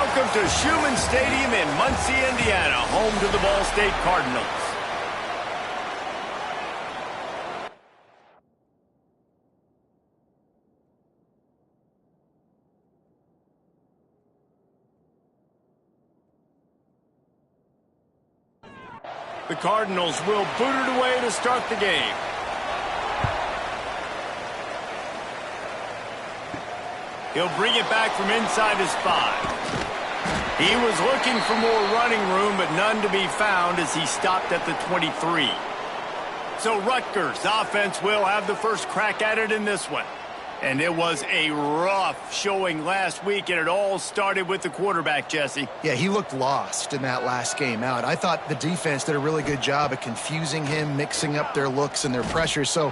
Welcome to Schumann Stadium in Muncie, Indiana, home to the Ball State Cardinals. The Cardinals will boot it away to start the game. He'll bring it back from inside his 5. He was looking for more running room, but none to be found as he stopped at the 23. So Rutgers offense will have the first crack at it in this one. And it was a rough showing last week, and it all started with the quarterback, Jesse. Yeah, he looked lost in that last game out. I thought the defense did a really good job of confusing him, mixing up their looks and their pressure. So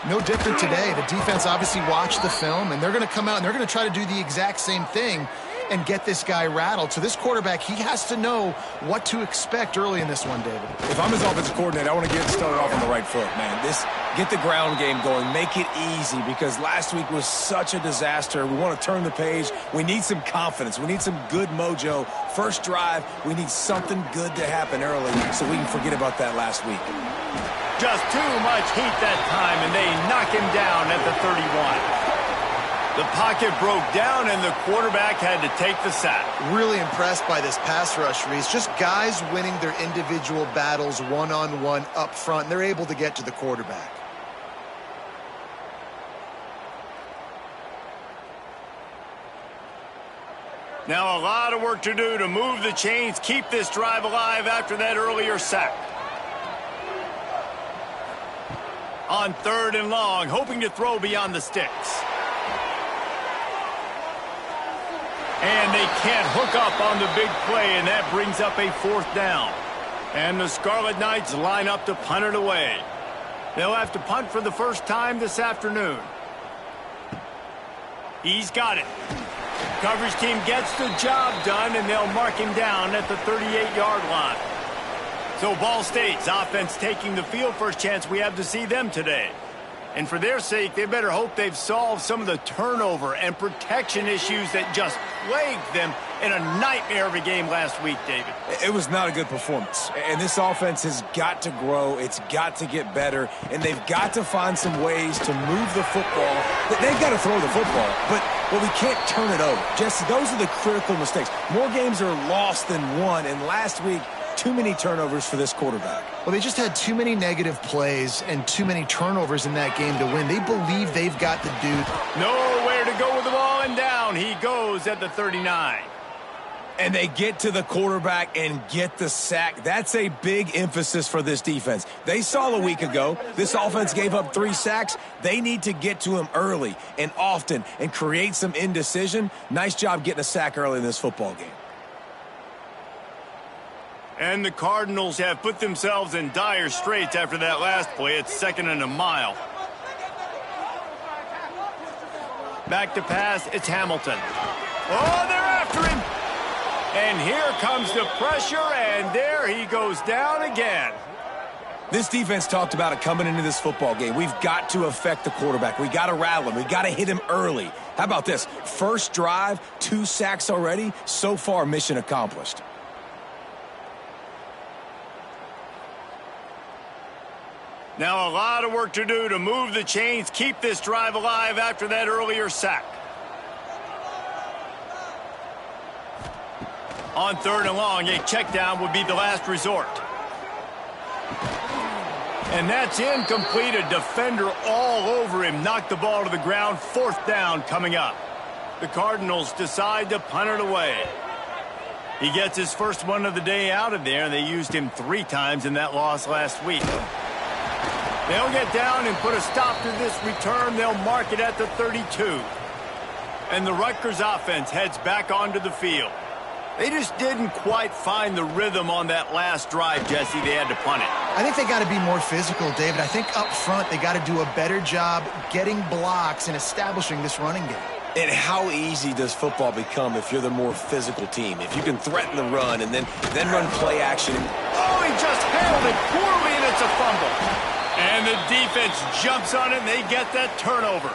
no different today. The defense obviously watched the film, and they're going to come out and they're going to try to do the exact same thing and get this guy rattled. So this quarterback, he has to know what to expect early in this one, David. If I'm his offensive coordinator, I want to get started off on the right foot, man. Get the ground game going. Make it easy, because last week was such a disaster. We want to turn the page. We need some confidence. We need some good mojo. First drive, we need something good to happen early so we can forget about that last week. Just too much heat that time, and they knock him down at the 31. The pocket broke down, and the quarterback had to take the sack. Really impressed by this pass rush, Reese. Just guys winning their individual battles one-on-one up front. They're able to get to the quarterback. Now a lot of work to do to move the chains, keep this drive alive after that earlier sack. On 3rd and long, hoping to throw beyond the sticks. And they can't hook up on the big play, and that brings up a 4th down. And the Scarlet Knights line up to punt it away. They'll have to punt for the first time this afternoon. He's got it. Coverage team gets the job done, and they'll mark him down at the 38-yard line. So Ball State's offense taking the field, first chance we have to see them today. And for their sake, they better hope they've solved some of the turnover and protection issues that just plagued them in a nightmare of a game last week, David. It was not a good performance. And this offense has got to grow. It's got to get better. And they've got to find some ways to move the football. They've got to throw the football, but we can't turn it over. Jesse, those are the critical mistakes. More games are lost than won, and last week, too many turnovers for this quarterback. Well, they just had too many negative plays and too many turnovers in that game to win. They believe they've got the dude. Nowhere to go with the ball, and down he goes at the 39. And they get to the quarterback and get the sack. That's a big emphasis for this defense. They saw a week ago, this offense gave up 3 sacks. They need to get to him early and often and create some indecision. Nice job getting a sack early in this football game. And the Cardinals have put themselves in dire straits after that last play. It's 2nd and a mile. Back to pass, it's Hamilton. Oh, they're after him. And here comes the pressure, and there he goes down again. This defense talked about it coming into this football game. We've got to affect the quarterback. We got to rattle him. We got to hit him early. How about this? First drive, 2 sacks already. So far, mission accomplished. Now a lot of work to do to move the chains, keep this drive alive after that earlier sack. On 3rd and long, a check down would be the last resort. And that's incomplete. A defender all over him. Knocked the ball to the ground. 4th down coming up. The Cardinals decide to punt it away. He gets his first one of the day out of there. They used him 3 times in that loss last week. They'll get down and put a stop to this return. They'll mark it at the 32. And the Rutgers offense heads back onto the field. They just didn't quite find the rhythm on that last drive, Jesse. They had to punt it. I think they got to be more physical, David. I think up front they got to do a better job getting blocks and establishing this running game. And how easy does football become if you're the more physical team? If you can threaten the run and then run play action. Oh, he just handled it poorly, and it's a fumble. And the defense jumps on it, and they get that turnover.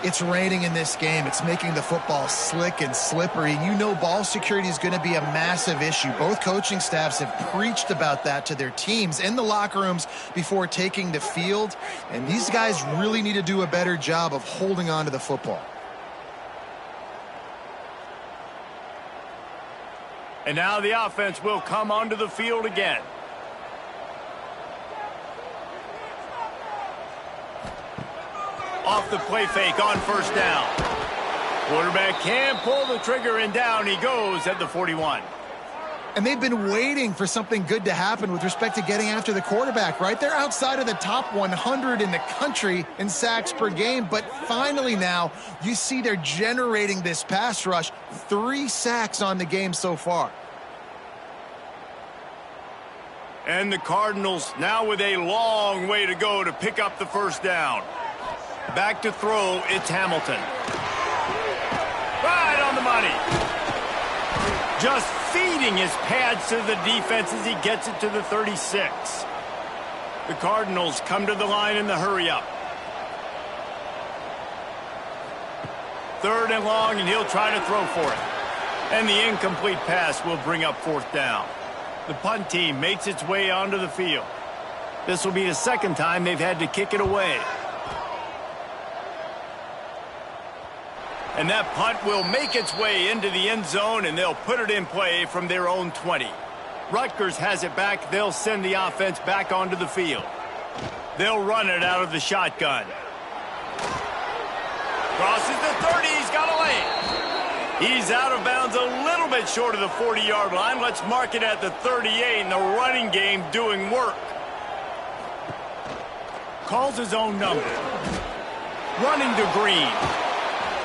It's raining in this game. It's making the football slick and slippery. You know ball security is going to be a massive issue. Both coaching staffs have preached about that to their teams in the locker rooms before taking the field. And these guys really need to do a better job of holding on to the football. And now the offense will come onto the field again. Off the play fake on first down. Quarterback can pull the trigger, and down he goes at the 41. And they've been waiting for something good to happen with respect to getting after the quarterback, right? They're outside of the top 100 in the country in sacks per game, but finally now you see they're generating this pass rush. 3 sacks on the game so far. And the Cardinals now with a long way to go to pick up the first down. Back to throw, it's Hamilton. Right on the money. Just feeding his pads to the defense as he gets it to the 36. The Cardinals come to the line in the hurry-up. 3rd and long, and he'll try to throw for it. And the incomplete pass will bring up 4th down. The punt team makes its way onto the field. This will be the 2nd time they've had to kick it away. And that punt will make its way into the end zone, and they'll put it in play from their own 20. Rutgers has it back. They'll send the offense back onto the field. They'll run it out of the shotgun. Crosses the 30. He's got a lane. He's out of bounds a little bit short of the 40-yard line. Let's mark it at the 38, and the running game doing work. Calls his own number. Running to Green.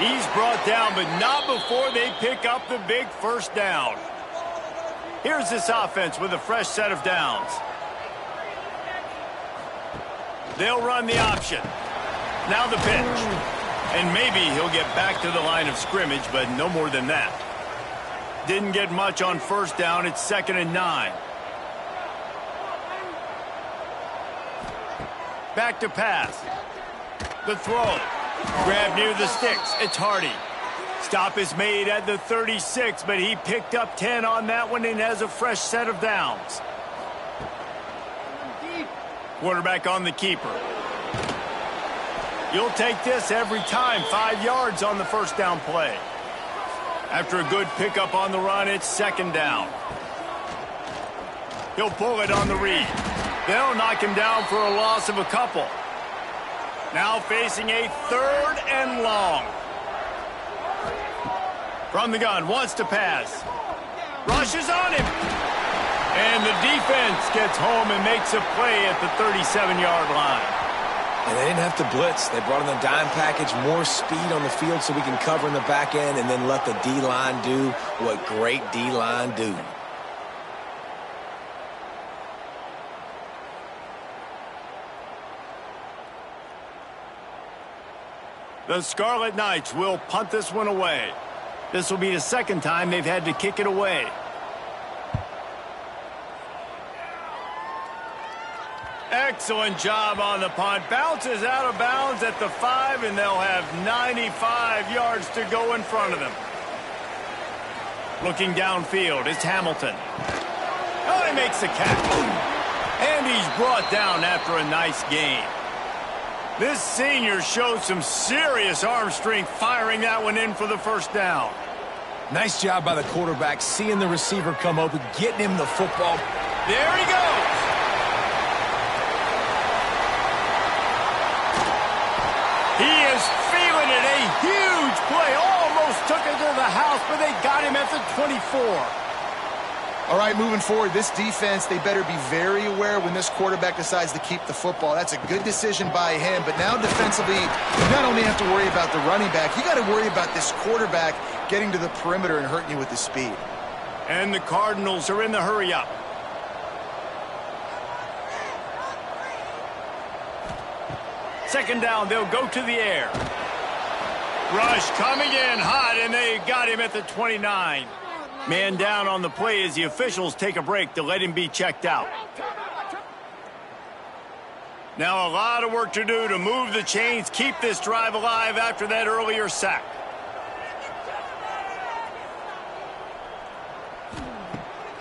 He's brought down, but not before they pick up the big first down. Here's this offense with a fresh set of downs. They'll run the option. Now the pitch. And maybe he'll get back to the line of scrimmage, but no more than that. Didn't get much on first down. It's 2nd and 9. Back to pass. The throw. Grab near the sticks. It's Hardy. Stop is made at the 36, but he picked up 10 on that one and has a fresh set of downs. Quarterback on the keeper. You'll take this every time. 5 yards on the first down play. After a good pickup on the run, it's 2nd down. He'll pull it on the read. They'll knock him down for a loss of a couple. Now facing a 3rd and long. From the gun, wants to pass. Rushes on him. And the defense gets home and makes a play at the 37-yard line. And they didn't have to blitz. They brought in the dime package, more speed on the field so we can cover in the back end and then let the D-line do what great D-line do. The Scarlet Knights will punt this one away. This will be the 2nd time they've had to kick it away. Excellent job on the punt. Bounces out of bounds at the 5, and they'll have 95 yards to go in front of them. Looking downfield, it's Hamilton. Oh, he makes the catch. And he's brought down after a nice gain. This senior showed some serious arm strength firing that one in for the first down. Nice job by the quarterback, seeing the receiver come open, getting him the football. There he goes. He is feeling it. A huge play. Almost took it to the house, but they got him at the 24. All right, moving forward, this defense, they better be very aware when this quarterback decides to keep the football. That's a good decision by him, but now defensively, you not only have to worry about the running back, you got to worry about this quarterback getting to the perimeter and hurting you with the speed. And the Cardinals are in the hurry-up. Second down, they'll go to the air. Rush coming in hot, and they got him at the 29. Man down on the play as the officials take a break to let him be checked out. Now a lot of work to do to move the chains, keep this drive alive after that earlier sack.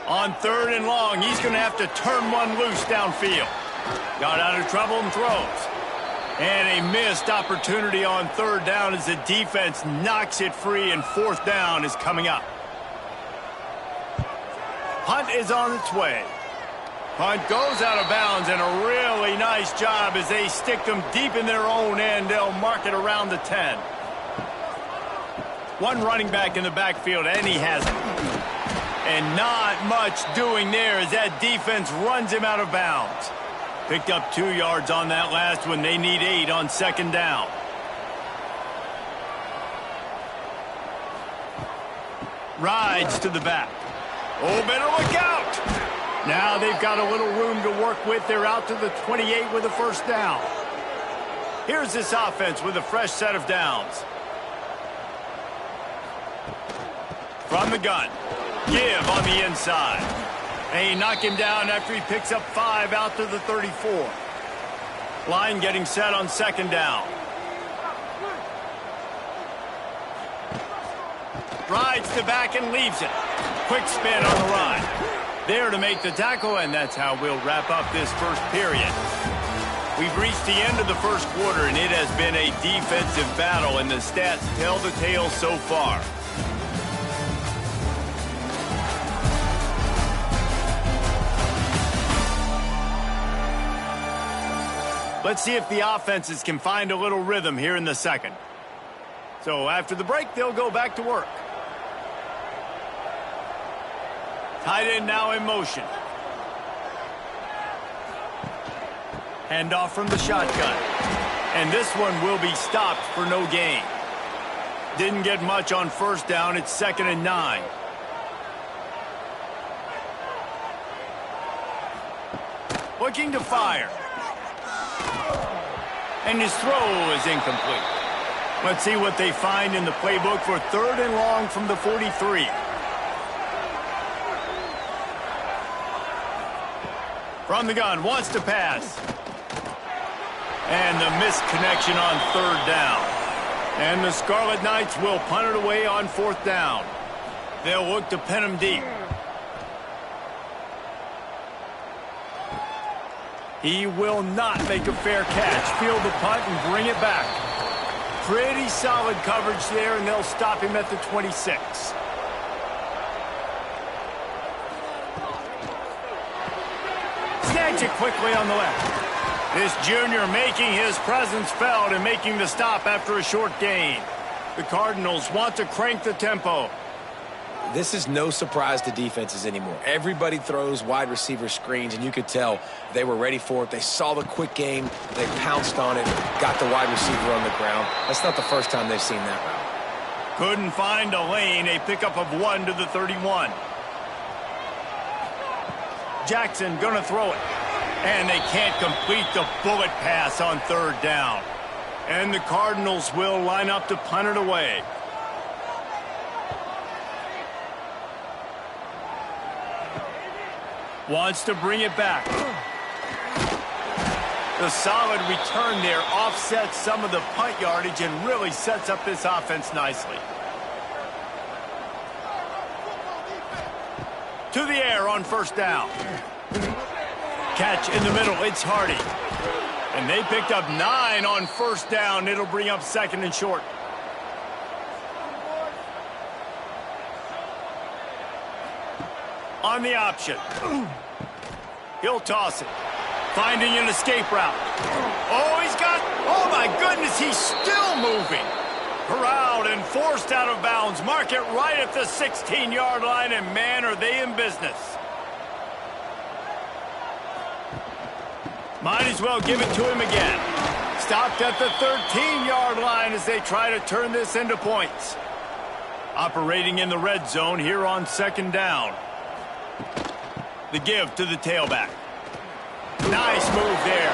On 3rd and long, he's going to have to turn one loose downfield. Got out of trouble and throws. And a missed opportunity on 3rd down as the defense knocks it free, and 4th down is coming up. Punt is on its way. Punt goes out of bounds, and a really nice job as they stick them deep in their own end. They'll mark it around the 10. One running back in the backfield, and he has it. And not much doing there as that defense runs him out of bounds. Picked up 2 yards on that last one. They need 8 on 2nd down. Rides to the back. Oh, better look out. Now they've got a little room to work with. They're out to the 28 with a 1st down. Here's this offense with a fresh set of downs. From the gun. Give on the inside. They knock him down after he picks up 5 out to the 34. Line getting set on 2nd down. Rides the back and leaves it. Quick spin on the run. There to make the tackle, and that's how we'll wrap up this first period. We've reached the end of the first quarter, and it has been a defensive battle, and the stats tell the tale so far. Let's see if the offenses can find a little rhythm here in the second. So after the break, they'll go back to work. Tight end now in motion. Handoff from the shotgun. And this one will be stopped for no gain. Didn't get much on 1st down. It's 2nd and 9. Looking to fire. And his throw is incomplete. Let's see what they find in the playbook for 3rd and long from the 43. From the gun, wants to pass. And the missed connection on 3rd down. And the Scarlet Knights will punt it away on 4th down. They'll look to pin him deep. He will not make a fair catch. Field the punt and bring it back. Pretty solid coverage there, and they'll stop him at the 26. Snatch it quickly on the left. This junior making his presence felt and making the stop after a short gain. The Cardinals want to crank the tempo. This is no surprise to defenses anymore. Everybody throws wide receiver screens, and you could tell they were ready for it. They saw the quick game. They pounced on it, got the wide receiver on the ground. That's not the first time they've seen that route. Couldn't find a lane. A pickup of 1 to the 31. Jackson gonna throw it. And they can't complete the bullet pass on 3rd down. And the Cardinals will line up to punt it away. Wants to bring it back. The solid return there offsets some of the punt yardage and really sets up this offense nicely. To the air on 1st down. Catch in the middle, it's Hardy. And they picked up 9 on 1st down. It'll bring up 2nd and short. On the option. He'll toss it. Finding an escape route. Oh, he's got... Oh, my goodness, he's still moving. Corralled and forced out of bounds. Mark it right at the 16-yard line, and man, are they in business. Might as well give it to him again. Stopped at the 13-yard line as they try to turn this into points. Operating in the red zone here on 2nd down. The give to the tailback. Nice move there.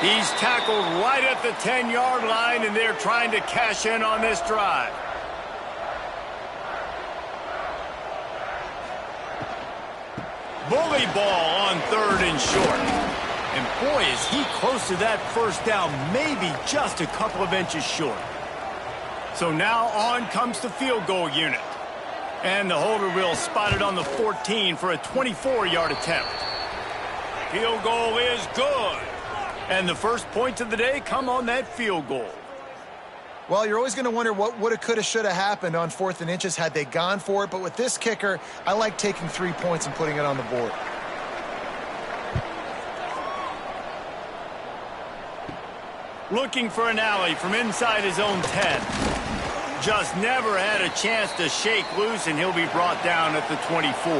He's tackled right at the 10-yard line, and they're trying to cash in on this drive. Bully ball on 3rd and short. And boy, is he close to that first down, maybe just a couple of inches short. So now on comes the field goal unit. And the holder will spot it on the 14 for a 24-yard attempt. Field goal is good. And the first points of the day come on that field goal. Well, you're always going to wonder what woulda, coulda, shoulda happened on 4th and inches had they gone for it. But with this kicker, I like taking 3 points and putting it on the board. Looking for an alley from inside his own 10. Just never had a chance to shake loose, and he'll be brought down at the 24.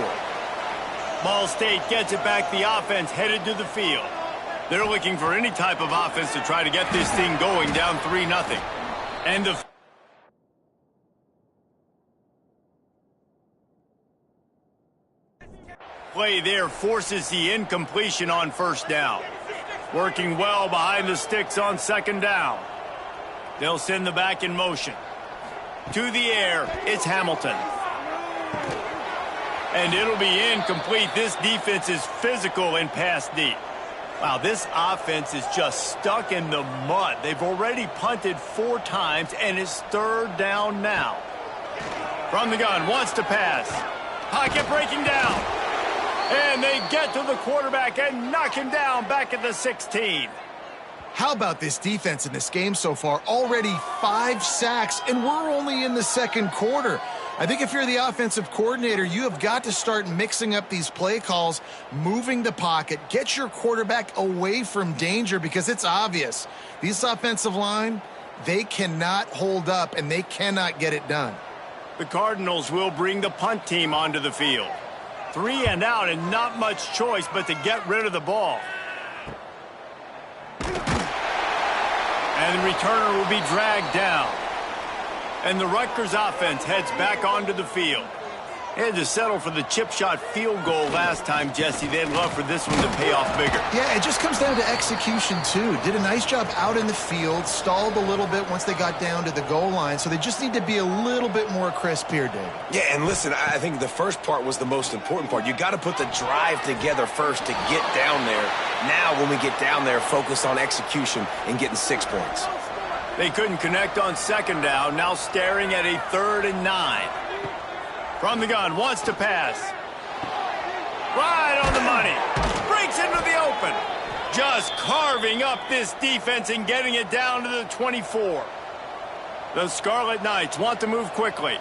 Ball State gets it back. The offense headed to the field. They're looking for any type of offense to try to get this thing going, down 3-0. And the play there forces the incompletion on first down. Working well behind the sticks on second down. They'll send the back in motion. To the air, it's Hamilton. And it'll be incomplete. This defense is physical and pass deep. Wow, this offense is just stuck in the mud. They've already punted 4 times, and it's 3rd down now. From the gun, wants to pass. Pocket breaking down. And they get to the quarterback and knock him down back at the 16. How about this defense in this game so far? Already 5 sacks, and we're only in the 2nd quarter. I think if you're the offensive coordinator, you have got to start mixing up these play calls, moving the pocket, get your quarterback away from danger, because it's obvious. These offensive line, they cannot hold up, and they cannot get it done. The Cardinals will bring the punt team onto the field. 3 and out, and not much choice but to get rid of the ball. And the returner will be dragged down. And the Rutgers offense heads back onto the field. They had to settle for the chip shot field goal last time, Jesse. They'd love for this one to pay off bigger. Yeah, it just comes down to execution, too. Did a nice job out in the field, stalled a little bit once they got down to the goal line, so they just need to be a little bit more crisp here, Dave. Yeah, and listen, I think the first part was the most important part. You got to put the drive together first to get down there. Now, when we get down there, focus on execution and getting 6 points. They couldn't connect on second down, now staring at a 3rd and 9. From the gun, wants to pass. Right on the money. Breaks into the open. Just carving up this defense and getting it down to the 24. The Scarlet Knights want to move quickly.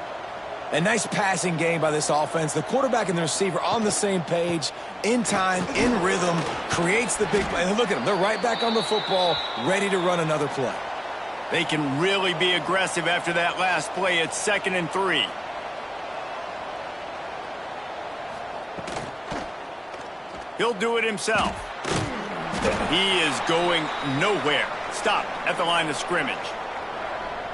A nice passing game by this offense. The quarterback and the receiver on the same page, in time, in rhythm, creates the big play. And look at them. They're right back on the football, ready to run another play. They can really be aggressive after that last play. It's 2nd and 3. He'll do it himself. He is going nowhere. Stop at the line of scrimmage.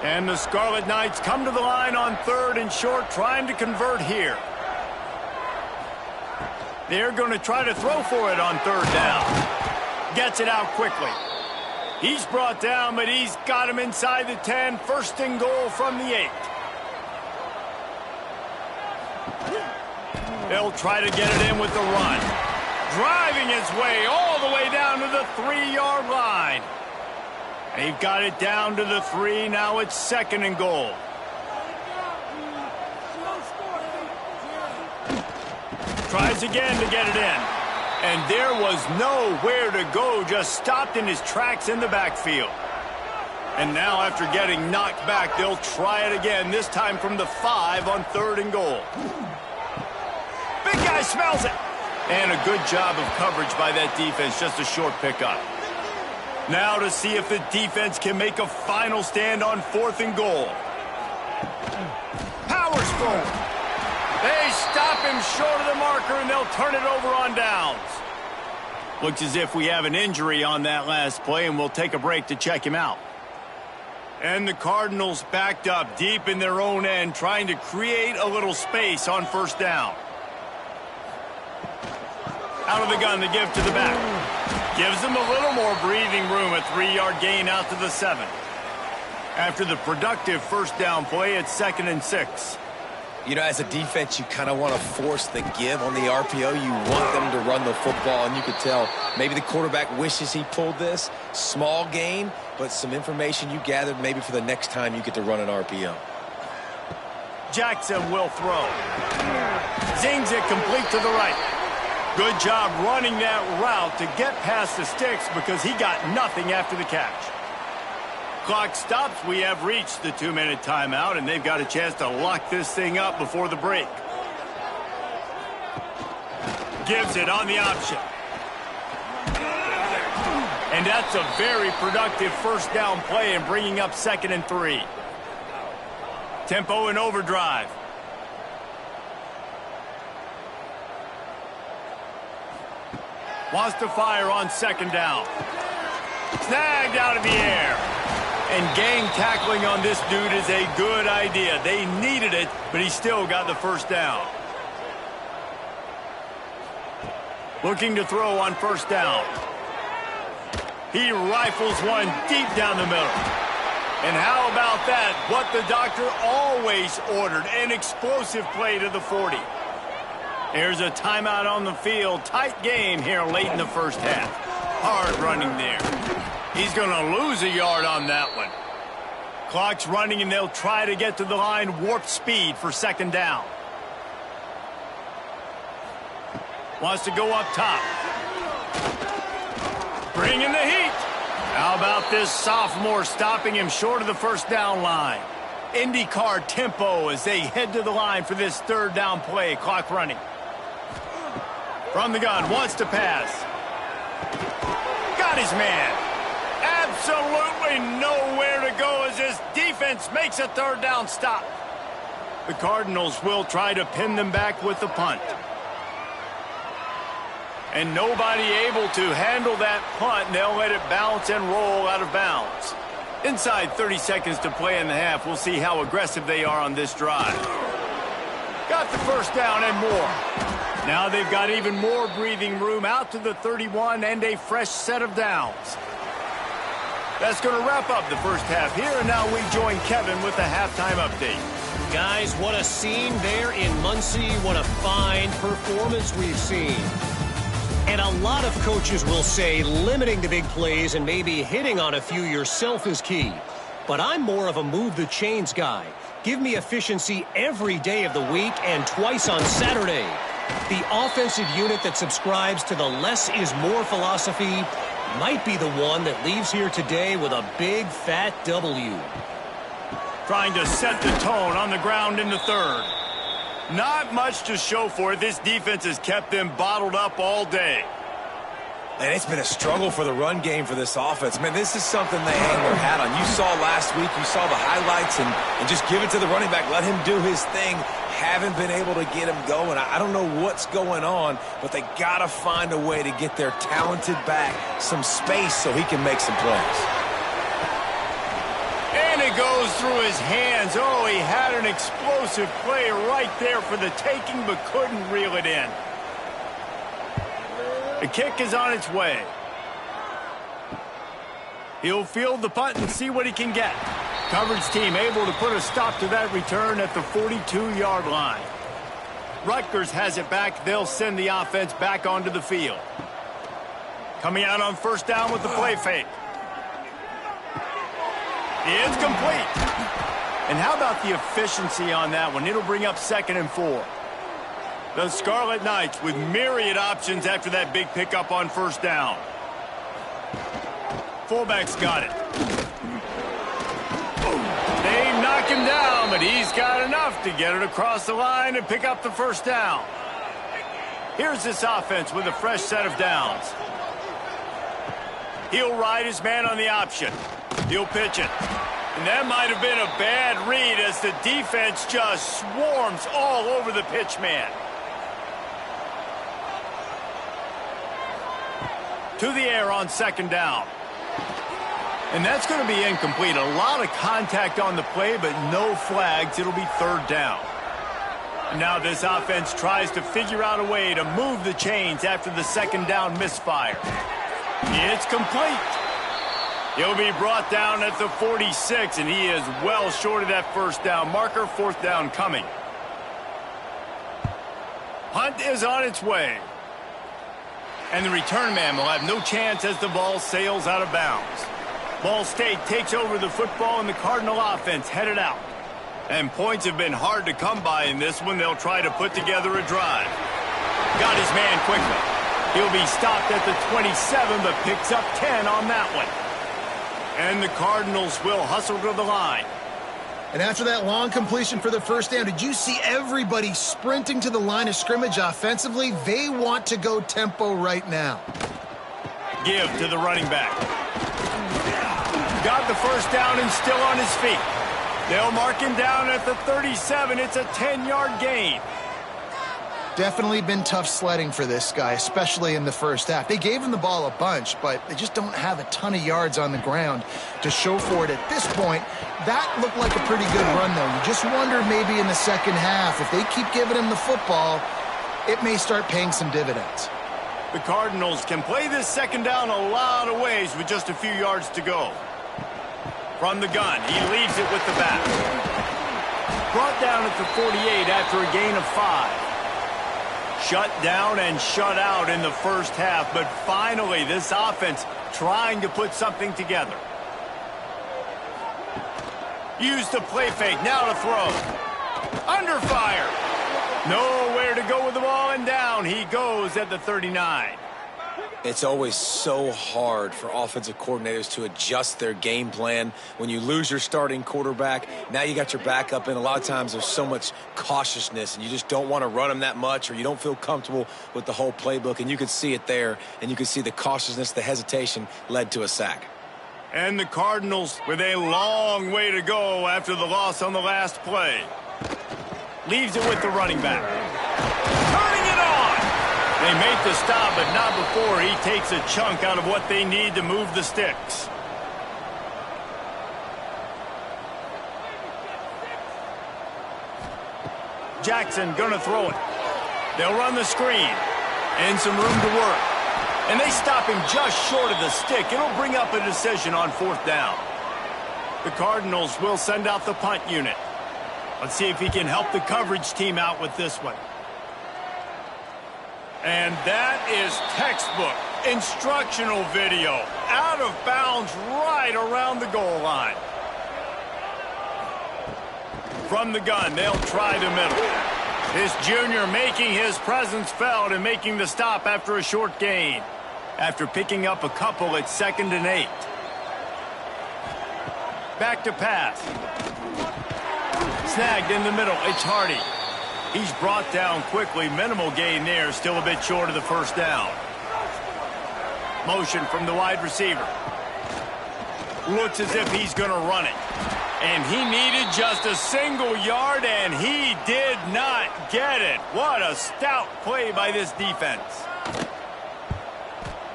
And the Scarlet Knights come to the line on 3rd and short, trying to convert here. They're going to try to throw for it on 3rd down. Gets it out quickly. He's brought down, but he's got him inside the 10. 1st and goal from the 8. They'll try to get it in with the run. Driving his way all the way down to the 3-yard line. They've got it down to the 3. Now it's 2nd and goal. Tries again to get it in. And there was nowhere to go, just stopped in his tracks in the backfield. And now after getting knocked back, they'll try it again, this time from the 5 on 3rd and goal. Big guy smells it. And a good job of coverage by that defense, just a short pickup. Now to see if the defense can make a final stand on 4th and goal. Powers forward. They stop him short of the marker, and they'll turn it over on downs. Looks as if we have an injury on that last play, and we'll take a break to check him out. And the Cardinals backed up deep in their own end, trying to create a little space on 1st down. Out of the gun to give to the back. Gives them a little more breathing room, a 3-yard gain out to the 7. After the productive 1st down play, it's 2nd and 6. You know, as a defense, you kind of want to force the give on the RPO. You want them to run the football, and you could tell maybe the quarterback wishes he pulled this. Small gain, but some information you gathered maybe for the next time you get to run an RPO. Jackson will throw. Zings it complete to the right. Good job running that route to get past the sticks because he got nothing after the catch. Clock stops. We have reached the 2-minute timeout, and they've got a chance to lock this thing up before the break. Gives it on the option. And that's a very productive first down play and bringing up 2nd and 3. Tempo in overdrive. Wants to fire on 2nd down. Snagged out of the air. And gang tackling on this dude is a good idea. They needed it, but he still got the first down. Looking to throw on 1st down. He rifles one deep down the middle. And how about that? What the doctor always ordered, an explosive play to the 40. Here's a timeout on the field. Tight game here late in the first half. Hard running there. He's going to lose a yard on that one. Clock's running, and they'll try to get to the line. Warp speed for 2nd down. Wants to go up top. Bringing the heat. How about this sophomore stopping him short of the 1st down line? IndyCar tempo as they head to the line for this 3rd down play. Clock running. From the gun, wants to pass. Got his man. Absolutely nowhere to go as this defense makes a 3rd down stop. The Cardinals will try to pin them back with the punt. And nobody able to handle that punt, and they'll let it bounce and roll out of bounds. Inside 30 seconds to play in the half. We'll see how aggressive they are on this drive. Got the 1st down and more. Now they've got even more breathing room out to the 31 and a fresh set of downs. That's going to wrap up the first half here, and now we join Kevin with the halftime update. Guys, what a scene there in Muncie. What a fine performance we've seen. And a lot of coaches will say limiting the big plays and maybe hitting on a few yourself is key. But I'm more of a move the chains guy. Give me efficiency every day of the week and twice on Saturday. The offensive unit that subscribes to the less is more philosophy might be the one that leaves here today with a big fat W. Trying to set the tone on the ground in the 3rd. Not much to show for it. This defense has kept them bottled up all day. And it's been a struggle for the run game for this offense. Man, this is something they hang their hat on. You saw last week, you saw the highlights, and just give it to the running back. Let him do his thing. Haven't been able to get him going. I don't know what's going on, but they got to find a way to get their talented back some space so he can make some plays. And it goes through his hands. Oh, he had an explosive play right there for the taking, but couldn't reel it in. The kick is on its way. He'll field the punt and see what he can get. Coverage team able to put a stop to that return at the 42-yard line. Rutgers has it back. They'll send the offense back onto the field. Coming out on 1st down with the play fake. It's complete. And how about the efficiency on that one? It'll bring up 2nd and 4. The Scarlet Knights with myriad options after that big pickup on 1st down. Fullback's got it. They knock him down, but he's got enough to get it across the line and pick up the 1st down. Here's this offense with a fresh set of downs. He'll ride his man on the option. He'll pitch it. And that might have been a bad read as the defense just swarms all over the pitch man. To the air on 2nd down. And that's going to be incomplete. A lot of contact on the play, but no flags. It'll be 3rd down. And now this offense tries to figure out a way to move the chains after the 2nd down misfire. It's complete. He'll be brought down at the 46, and he is well short of that 1st down marker. 4th down coming. Punt is on its way. And the return man will have no chance as the ball sails out of bounds. Ball State takes over the football and the Cardinal offense headed out. And points have been hard to come by in this one. They'll try to put together a drive. Got his man quickly. He'll be stopped at the 27, but picks up 10 on that one. And the Cardinals will hustle to the line. And after that long completion for the first down, did you see everybody sprinting to the line of scrimmage offensively? They want to go tempo right now. Give to the running back. Got the first down and still on his feet. They'll mark him down at the 37. It's a 10-yard gain. Definitely been tough sledding for this guy, especially in the first half. They gave him the ball a bunch, but they just don't have a ton of yards on the ground to show for it at this point. That looked like a pretty good run, though. You just wonder maybe in the second half, if they keep giving him the football, it may start paying some dividends. The Cardinals can play this second down a lot of ways with just a few yards to go. From the gun, he leaves it with the back. Brought down at the 48 after a gain of 5. Shut down and shut out in the first half, but finally this offense trying to put something together. Use the play fake, now to throw. Under fire. Nowhere to go with the ball, and down he goes at the 39. It's always so hard for offensive coordinators to adjust their game plan. When you lose your starting quarterback, now you got your backup in. A lot of times there's so much cautiousness, and you just don't want to run them that much, or you don't feel comfortable with the whole playbook. And you could see it there, and you could see the cautiousness, the hesitation led to a sack. And the Cardinals with a long way to go after the loss on the last play. Leaves it with the running back. Turning it on! They make the stop, but not before he takes a chunk out of what they need to move the sticks. Jackson gonna throw it. They'll run the screen. And some room to work. And they stop him just short of the stick. It'll bring up a decision on fourth down. The Cardinals will send out the punt unit. Let's see if he can help the coverage team out with this one. And that is textbook instructional video. Out of bounds right around the goal line. From the gun, they'll try the middle. This junior making his presence felt and making the stop after a short gain. After picking up a couple at 2nd and 8. Back to pass. Snagged in the middle. It's Hardy. He's brought down quickly. Minimal gain there. Still a bit short of the first down. Motion from the wide receiver. Looks as if he's going to run it. And he needed just a single yard, and he did not get it. What a stout play by this defense.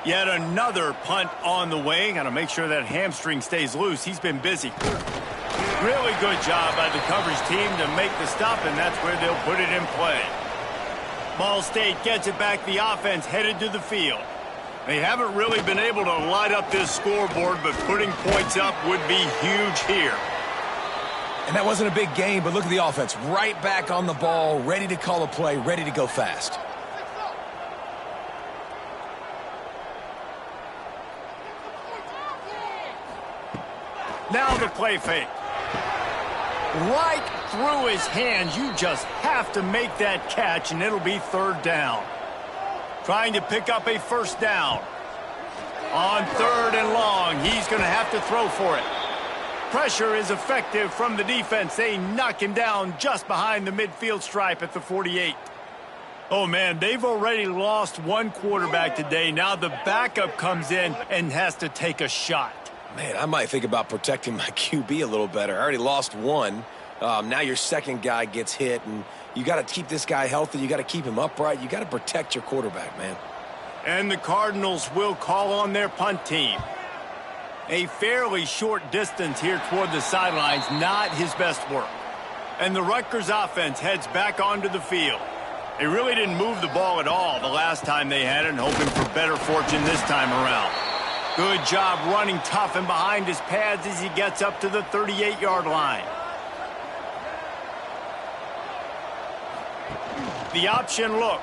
Yet another punt on the way. Got to make sure that hamstring stays loose. He's been busy. Really good job by the coverage team to make the stop, and that's where they'll put it in play. Ball State gets it back. The offense headed to the field. They haven't really been able to light up this scoreboard, but putting points up would be huge here. And that wasn't a big game, but look at the offense. Right back on the ball, ready to call a play, ready to go fast. Now the play fake. Right through his hands. You just have to make that catch, and it'll be 3rd down. Trying to pick up a first down. On 3rd and long, he's going to have to throw for it. Pressure is effective from the defense. They knock him down just behind the midfield stripe at the 48. Oh, man, they've already lost one quarterback today. Now the backup comes in and has to take a shot. Man, I might think about protecting my QB a little better. I already lost one. Now your second guy gets hit, and you got to keep this guy healthy. You got to keep him upright. You got to protect your quarterback, man. And the Cardinals will call on their punt team. A fairly short distance here toward the sidelines, not his best work. And the Rutgers offense heads back onto the field. They really didn't move the ball at all the last time they had it, and hoping for better fortune this time around. Good job running tough and behind his pads as he gets up to the 38-yard line. the option look.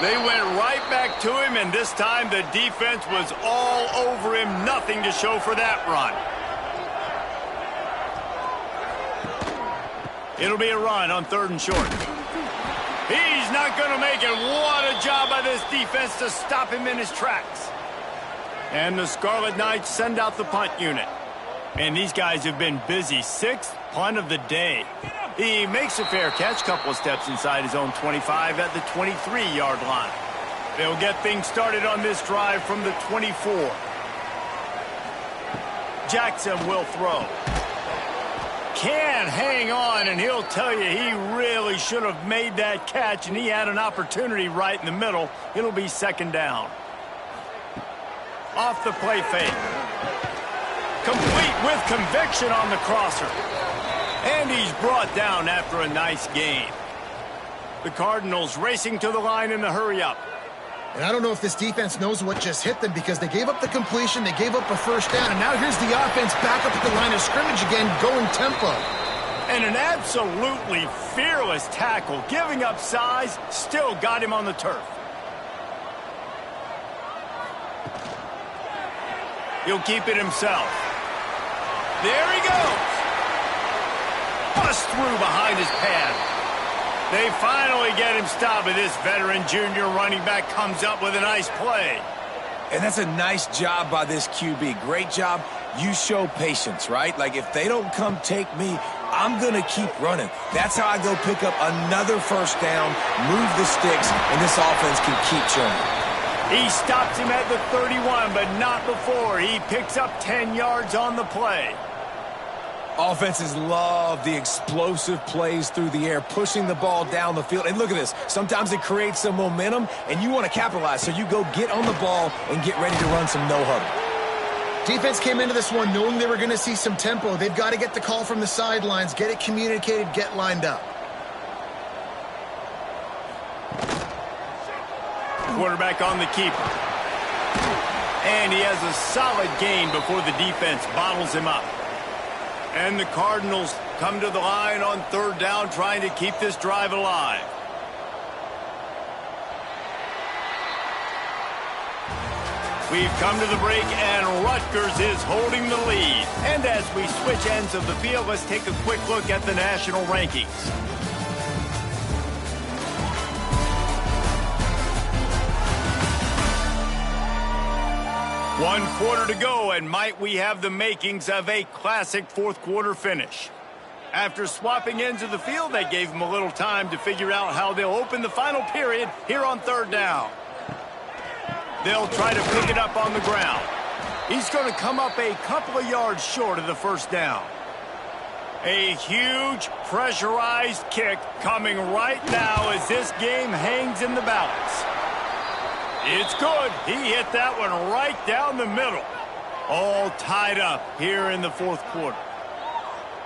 They went right back to him, and this time the defense was all over him. Nothing to show for that run. It'll be a run on 3rd and short. He's not going to make it. What a job by this defense to stop him in his tracks. And the Scarlet Knights send out the punt unit. And these guys have been busy. 6th punt of the day. He makes a fair catch, couple of steps inside his own 25 at the 23-yard line. They'll get things started on this drive from the 24. Jackson will throw. Can hang on, and he'll tell you he really should have made that catch, and he had an opportunity right in the middle. It'll be 2nd down. Off the play fake. Complete with conviction on the crosser. And he's brought down after a nice gain. The Cardinals racing to the line in the hurry-up. And I don't know if this defense knows what just hit them because they gave up the completion, they gave up a 1st down, and now here's the offense back up at the line of scrimmage again, going tempo. And an absolutely fearless tackle, giving up size, still got him on the turf. He'll keep it himself. There he goes. Bust through behind his pad. They finally get him stopped, but this veteran junior running back comes up with a nice play. And that's a nice job by this QB. Great job. You show patience, right? Like, if they don't come take me, I'm going to keep running. That's how I go pick up another 1st down, move the sticks, and this offense can keep churning. He stops him at the 31, but not before. He picks up 10 yards on the play. Offenses love the explosive plays through the air, pushing the ball down the field. And look at this. Sometimes it creates some momentum, and you want to capitalize. So you go get on the ball and get ready to run some no-huddle. Defense came into this one knowing they were going to see some tempo. They've got to get the call from the sidelines, get it communicated, get lined up. Quarterback on the keeper. And he has a solid gain before the defense bottles him up. And the Cardinals come to the line on 3rd down, trying to keep this drive alive. We've come to the break, and Rutgers is holding the lead. And as we switch ends of the field, let's take a quick look at the national rankings. One quarter to go, and might we have the makings of a classic 4th quarter finish. After swapping ends of the field, they gave them a little time to figure out how they'll open the final period here on 3rd down. They'll try to pick it up on the ground. He's going to come up a couple of yards short of the 1st down. A huge pressurized kick coming right now as this game hangs in the balance. It's good. He hit that one right down the middle. All tied up here in the 4th quarter.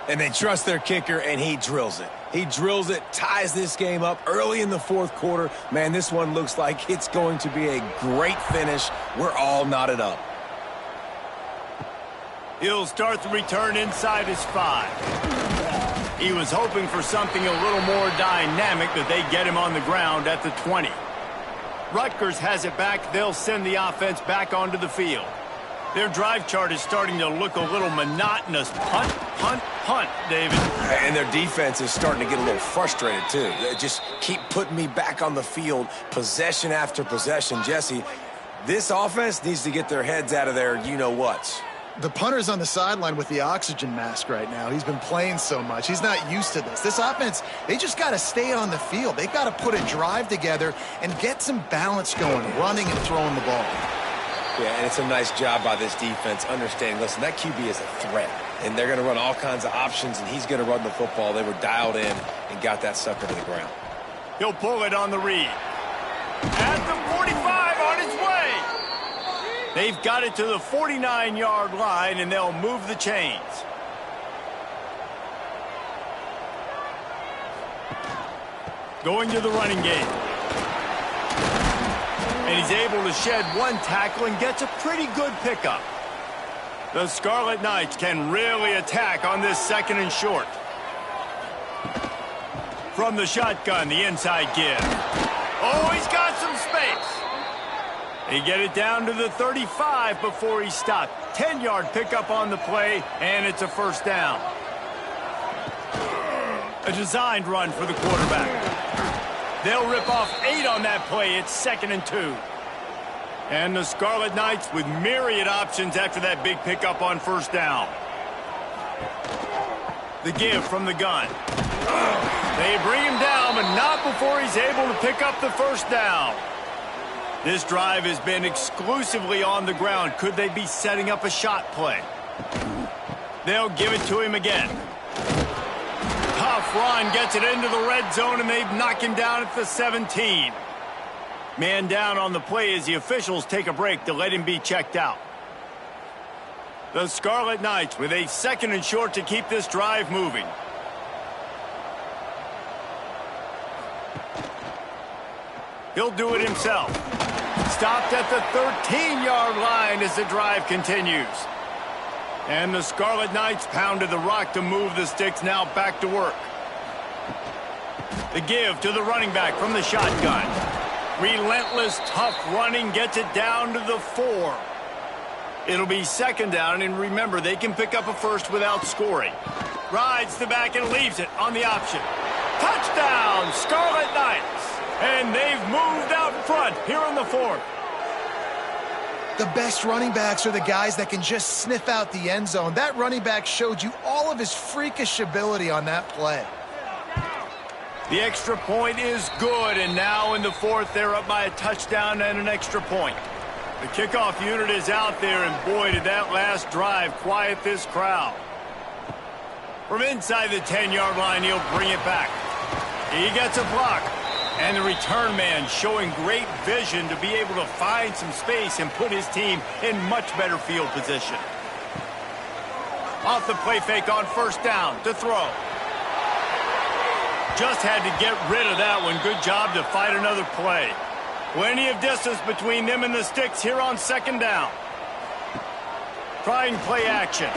And they trust their kicker, and he drills it. He drills it, ties this game up early in the 4th quarter. Man, this one looks like it's going to be a great finish. We're all knotted up. He'll start the return inside his 5. He was hoping for something a little more dynamic, but they get him on the ground at the 20. Rutgers has it back. They'll send the offense back onto the field. Their drive chart is starting to look a little monotonous. Punt, punt, punt, David. And their defense is starting to get a little frustrated, too. They just keep putting me back on the field, possession after possession. Jesse, this offense needs to get their heads out of their you-know-whats. The punter's on the sideline with the oxygen mask right now. He's been playing so much. He's not used to this. This offense, they just got to stay on the field. They've got to put a drive together and get some balance going, running and throwing the ball. Yeah, and it's a nice job by this defense understanding, listen, that QB is a threat, and they're going to run all kinds of options, and he's going to run the football. They were dialed in and got that sucker to the ground. He'll pull it on the read. At the 45, on his way. They've got it to the 49-yard line, and they'll move the chains. Going to the running game. And he's able to shed one tackle and gets a pretty good pickup. The Scarlet Knights can really attack on this 2nd and short. From the shotgun, the inside give. Oh, he's got some space. They get it down to the 35 before he stopped. 10-yard pickup on the play, and it's a first down. A designed run for the quarterback. They'll rip off 8 on that play. It's 2nd and 2. And the Scarlet Knights with myriad options after that big pickup on first down. The give from the gun. They bring him down, but not before he's able to pick up the first down. This drive has been exclusively on the ground. Could they be setting up a shot play? They'll give it to him again. Tough run, gets it into the red zone, and they knock him down at the 17. Man down on the play as the officials take a break to let him be checked out. The Scarlet Knights with a 2nd and short to keep this drive moving. He'll do it himself. Stopped at the 13-yard line as the drive continues. And the Scarlet Knights pounded the rock to move the sticks, now back to work. The give to the running back from the shotgun. Relentless, tough running, gets it down to the 4. It'll be 2nd down, and remember, they can pick up a first without scoring. Rides the back and leaves it on the option. Touchdown, Scarlet Knights! And they've moved out front here in the 4th. The best running backs are the guys that can just sniff out the end zone. That running back showed you all of his freakish ability on that play. The extra point is good, and now in the 4th, they're up by a touchdown and an extra point. The kickoff unit is out there, and boy, did that last drive quiet this crowd. From inside the 10-yard line, he'll bring it back. He gets a block. And the return man showing great vision to be able to find some space and put his team in much better field position. Off the play fake on first down to throw. Just had to get rid of that one. Good job to fight another play. Plenty of distance between them and the sticks here on 2nd down. Trying play action.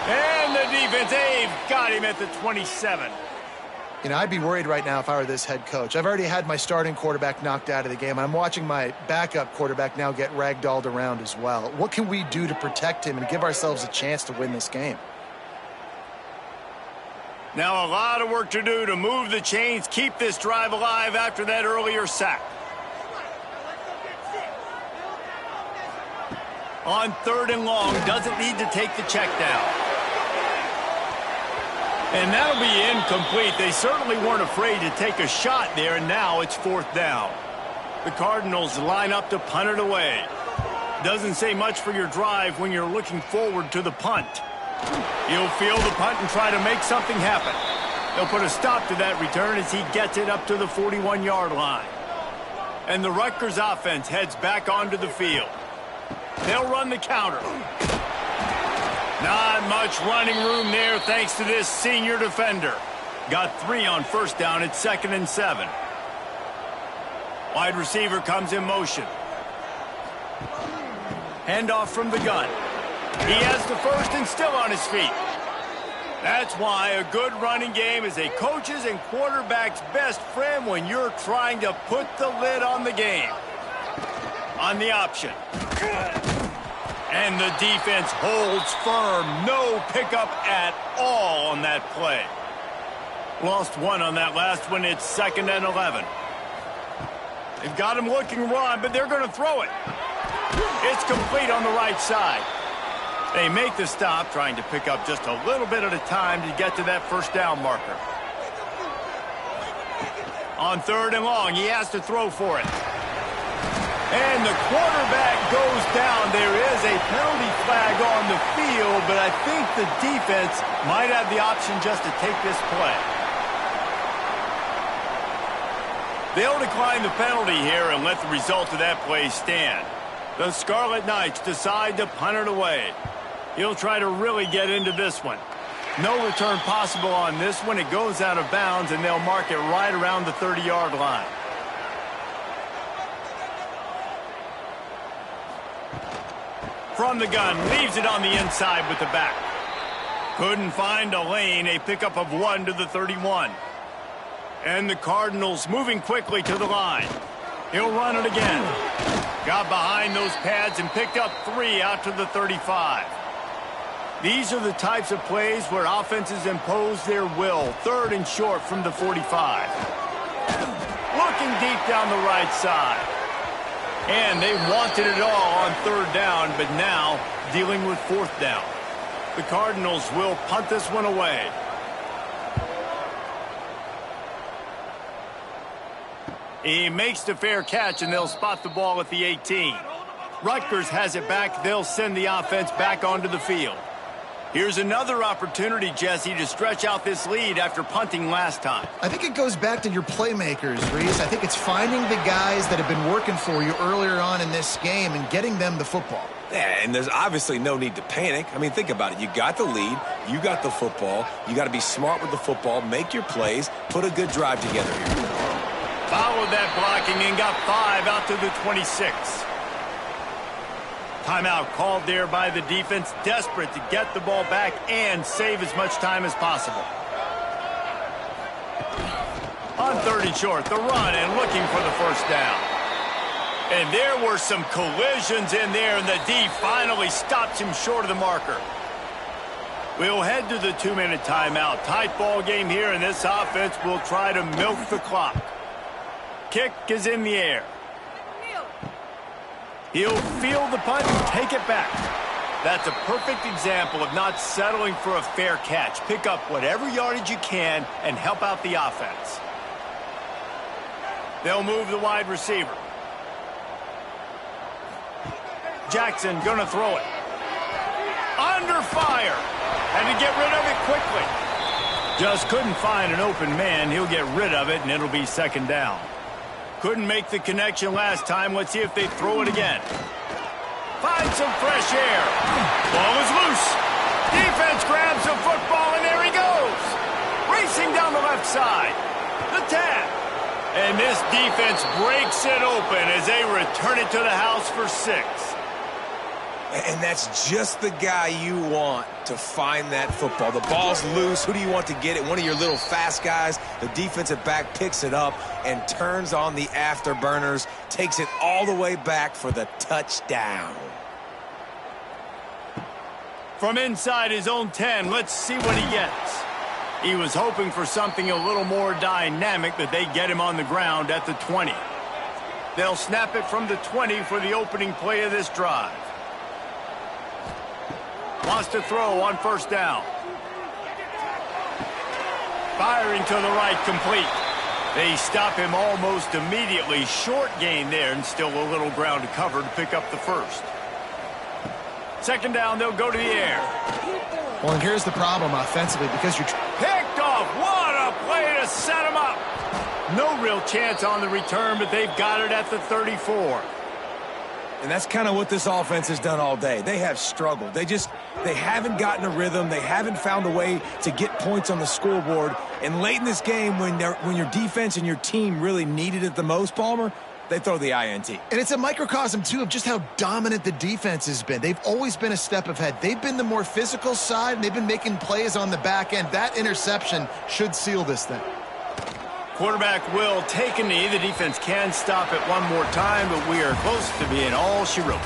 And the defense, they've got him at the 27. You know, I'd be worried right now if I were this head coach. I've already had my starting quarterback knocked out of the game. I'm watching my backup quarterback now get ragdolled around as well. What can we do to protect him and give ourselves a chance to win this game? Now a lot of work to do to move the chains, keep this drive alive after that earlier sack. On 3rd and long, doesn't need to take the check down. And that'll be incomplete. They certainly weren't afraid to take a shot there, and now it's 4th down. The Cardinals line up to punt it away. Doesn't say much for your drive when you're looking forward to the punt. He'll field the punt and try to make something happen. They'll put a stop to that return as he gets it up to the 41-yard line. And the Rutgers offense heads back onto the field. They'll run the counter. Not much running room there thanks to this senior defender. Got 3 on first down at 2nd and 7. Wide receiver comes in motion. Handoff from the gun. He has the first and still on his feet. That's why a good running game is a coach's and quarterback's best friend when you're trying to put the lid on the game. On the option. And the defense holds firm. No pickup at all on that play. Lost 1 on that last one. It's 2nd and 11. They've got him looking run, but they're going to throw it. It's complete on the right side. They make the stop, trying to pick up just a little bit at a time to get to that first down marker. On 3rd and long, he has to throw for it. And the quarterback goes down. There is a penalty flag on the field, but I think the defense might have the option just to take this play. They'll decline the penalty here and let the result of that play stand. The Scarlet Knights decide to punt it away. He'll try to really get into this one. No return possible on this one. It goes out of bounds, and they'll mark it right around the 30-yard line. From the gun, leaves it on the inside with the back. Couldn't find a lane, a pickup of 1 to the 31. And the Cardinals moving quickly to the line. He'll run it again. Got behind those pads and picked up 3 out to the 35. These are the types of plays where offenses impose their will. 3rd and short from the 45. Looking deep down the right side. And they wanted it all on 3rd down, but now dealing with 4th down. The Cardinals will punt this one away. He makes the fair catch, and they'll spot the ball at the 18. Rutgers has it back. They'll send the offense back onto the field. Here's another opportunity, Jesse, to stretch out this lead after punting last time. I think it goes back to your playmakers, Reese. I think it's finding the guys that have been working for you earlier on in this game and getting them the football. Yeah, and there's obviously no need to panic. I mean, think about it. You got the lead. You got the football. You got to be smart with the football, make your plays, put a good drive together here. Followed that blocking and got 5 out to the 26. Timeout called there by the defense, desperate to get the ball back and save as much time as possible. On 3rd and short, the run and looking for the 1st down. And there were some collisions in there, and the D finally stops him short of the marker. We'll head to the 2-minute timeout. Tight ball game here, and this offense will try to milk the clock. Kick is in the air. He'll field the punt and take it back. That's a perfect example of not settling for a fair catch. Pick up whatever yardage you can and help out the offense. They'll move the wide receiver. Jackson gonna throw it. Under fire. And to get rid of it quickly. Just couldn't find an open man. He'll get rid of it, and it'll be 2nd down. Couldn't make the connection last time. Let's see if they throw it again. Find some fresh air. Ball is loose. Defense grabs the football, and there he goes. Racing down the left side. The tap. And this defense breaks it open as they return it to the house for 6. And that's just the guy you want to find that football. The ball's loose. Who do you want to get it? One of your little fast guys. The defensive back picks it up and turns on the afterburners, takes it all the way back for the touchdown. From inside his own 10, let's see what he gets. He was hoping for something a little more dynamic, but they get him on the ground at the 20. They'll snap it from the 20 for the opening play of this drive. Wants to throw on 1st down. Firing to the right, complete. They stop him almost immediately. Short gain there, and still a little ground to cover to pick up the 1st. 2nd down, they'll go to the air. Well, and here's the problem offensively, because you're picked off. What a play to set him up. No real chance on the return, but they've got it at the 34. And that's kind of what this offense has done all day. They have struggled. They haven't gotten a rhythm. They haven't found a way to get points on the scoreboard. And late in this game, when your defense and your team really needed it the most, Palmer, they throw the INT. And it's a microcosm, too, of just how dominant the defense has been. They've always been a step ahead. They've been the more physical side, and they've been making plays on the back end. That interception should seal this thing. Quarterback will take a knee. The defense can stop it one more time, but we are close to being all she wrote.